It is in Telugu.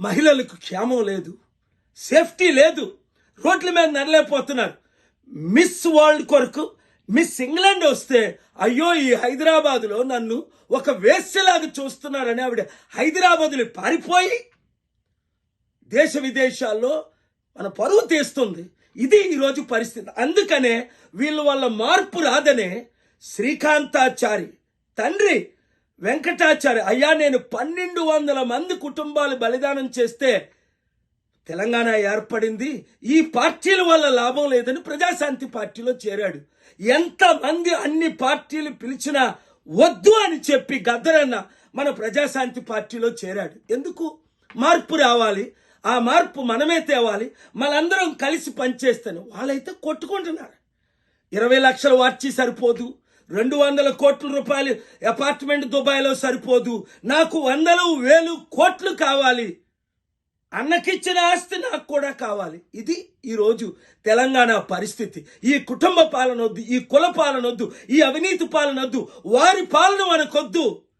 మహిళలకు క్షేమం లేదు, సేఫ్టీ లేదు, రోడ్ల మీద నడలేకపోతున్నారు. మిస్ వరల్డ్ కొరకు మిస్ ఇంగ్లాండ్ వస్తే అయ్యో ఈ హైదరాబాదులో నన్ను ఒక వేశ్యలాగా చూస్తున్నారని ఆవిడ హైదరాబాదులో పారిపోయి దేశ విదేశాల్లో మన పరువు తీస్తుంది. ఇది ఈరోజు పరిస్థితి. అందుకనే వీళ్ళ వల్ల మార్పు రాదనే శ్రీకాంతాచారి తండ్రి వెంకటాచారి, అయ్యా నేను 1200 మంది కుటుంబాలు బలిదానం చేస్తే తెలంగాణ ఏర్పడింది, ఈ పార్టీల వల్ల లాభం లేదని ప్రజాశాంతి పార్టీలో చేరాడు. ఎంతమంది అన్ని పార్టీలు పిలిచినా వద్దు అని చెప్పి గద్దరన్న మన ప్రజాశాంతి పార్టీలో చేరాడు. ఎందుకు? మార్పు రావాలి, ఆ మార్పు మనమే తేవాలి, మనందరం కలిసి పనిచేస్తాను. వాళ్ళైతే కొట్టుకుంటున్నారు. 20 లక్షల వార్చి సరిపోదు, 200 కోట్ల రూపాయలు అపార్ట్మెంట్ దుబాయ్లో సరిపోదు, నాకు 100,000 కోట్లు కావాలి, అన్నకిచ్చిన ఆస్తి నాకు కూడా కావాలి. ఇది ఈరోజు తెలంగాణ పరిస్థితి. ఈ కుటుంబ పాలన వద్దు, ఈ కుల పాలన వద్దు, ఈ అవినీతి పాలన వద్దు, వారి పాలన మనకొద్దు.